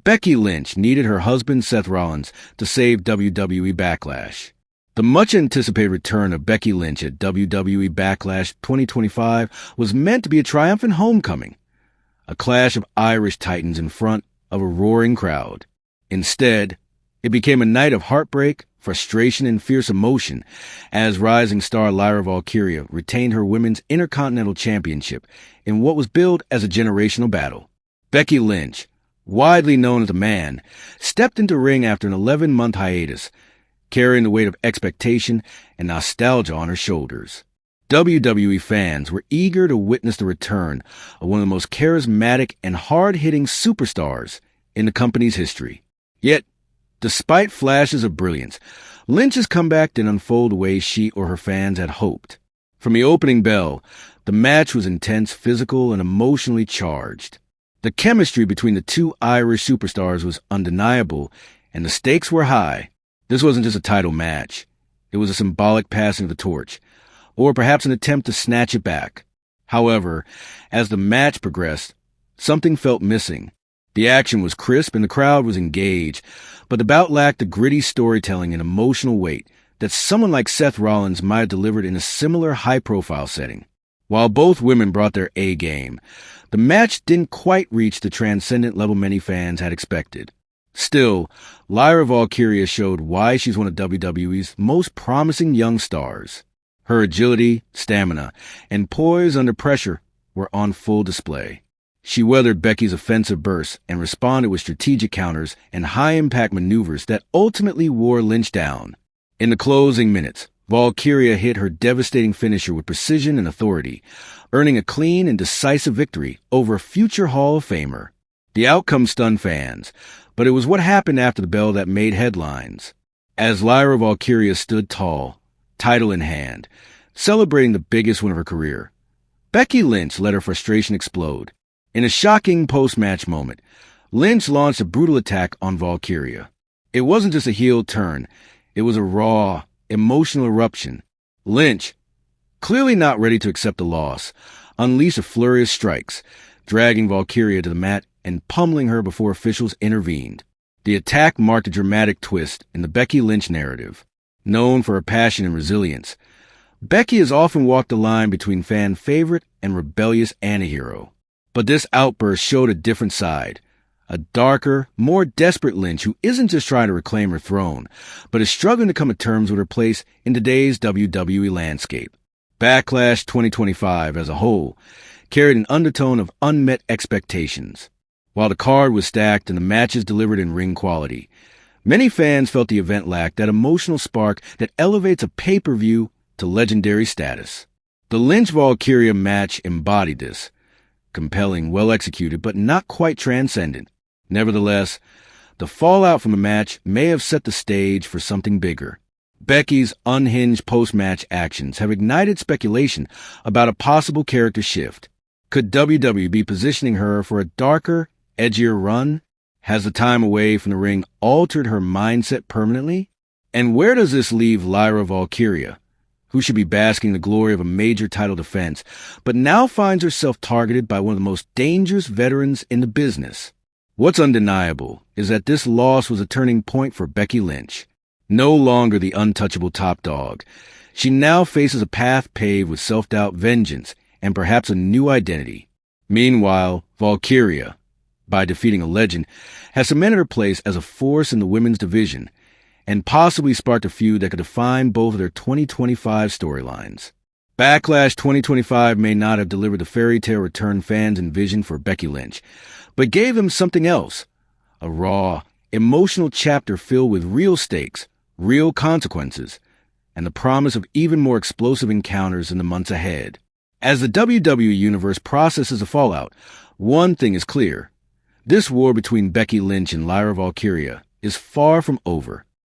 Becky Lynch needed her husband Seth Rollins to save WWE Backlash. The much-anticipated return of Becky Lynch at WWE Backlash 2025 was meant to be a triumphant homecoming, a clash of Irish titans in front of a roaring crowd. Instead, it became a night of heartbreak, frustration, and fierce emotion as rising star Lyra Valkyria retained her Women's Intercontinental Championship in what was billed as a generational battle. Becky Lynch, widely known as the Man, stepped into ring after an 11-month hiatus, carrying the weight of expectation and nostalgia on her shoulders. WWE fans were eager to witness the return of one of the most charismatic and hard-hitting superstars in the company's history. Yet, despite flashes of brilliance, Lynch's comeback didn't unfold the way she or her fans had hoped. From the opening bell, the match was intense, physical, and emotionally charged. The chemistry between the two Irish superstars was undeniable, and the stakes were high. This wasn't just a title match. It was a symbolic passing of the torch, or perhaps an attempt to snatch it back. However, as the match progressed, something felt missing. The action was crisp and the crowd was engaged, but the bout lacked the gritty storytelling and emotional weight that someone like Seth Rollins might have delivered in a similar high-profile setting. While both women brought their A-game, the match didn't quite reach the transcendent level many fans had expected. Still, Lyra Valkyria showed why she's one of WWE's most promising young stars. Her agility, stamina, and poise under pressure were on full display. She weathered Becky's offensive bursts and responded with strategic counters and high-impact maneuvers that ultimately wore Lynch down. In the closing minutes, Valkyria hit her devastating finisher with precision and authority, earning a clean and decisive victory over a future Hall of Famer. The outcome stunned fans, but it was what happened after the bell that made headlines. As Lyra Valkyria stood tall, title in hand, celebrating the biggest win of her career, Becky Lynch let her frustration explode. In a shocking post-match moment, Lynch launched a brutal attack on Valkyria. It wasn't just a heel turn, it was a raw, emotional eruption. Lynch, clearly not ready to accept the loss, unleashed a flurry of strikes, dragging Valkyria to the mat and pummeling her before officials intervened. The attack marked a dramatic twist in the Becky Lynch narrative. Known for her passion and resilience, Becky has often walked the line between fan favorite and rebellious antihero. But this outburst showed a different side, a darker, more desperate Lynch who isn't just trying to reclaim her throne, but is struggling to come to terms with her place in today's WWE landscape. Backlash 2025 as a whole carried an undertone of unmet expectations. While the card was stacked and the matches delivered in ring quality, many fans felt the event lacked that emotional spark that elevates a pay-per-view to legendary status. The Lynch-Valkyria match embodied this. Compelling, well-executed, but not quite transcendent. Nevertheless, the fallout from the match may have set the stage for something bigger. Becky's unhinged post-match actions have ignited speculation about a possible character shift. Could WWE be positioning her for a darker, edgier run? Has the time away from the ring altered her mindset permanently? And where does this leave Lyra Valkyria, who should be basking in the glory of a major title defense, but now finds herself targeted by one of the most dangerous veterans in the business? What's undeniable is that this loss was a turning point for Becky Lynch. No longer the untouchable top dog, she now faces a path paved with self-doubt, vengeance, and perhaps a new identity. Meanwhile, Valkyria, by defeating a legend, has cemented her place as a force in the women's division, and possibly sparked a feud that could define both of their 2025 storylines. Backlash 2025 may not have delivered the fairy tale return fans envisioned for Becky Lynch, but gave them something else, a raw, emotional chapter filled with real stakes, real consequences, and the promise of even more explosive encounters in the months ahead. As the WWE Universe processes the fallout, one thing is clear. This war between Becky Lynch and Lyra Valkyria is far from over.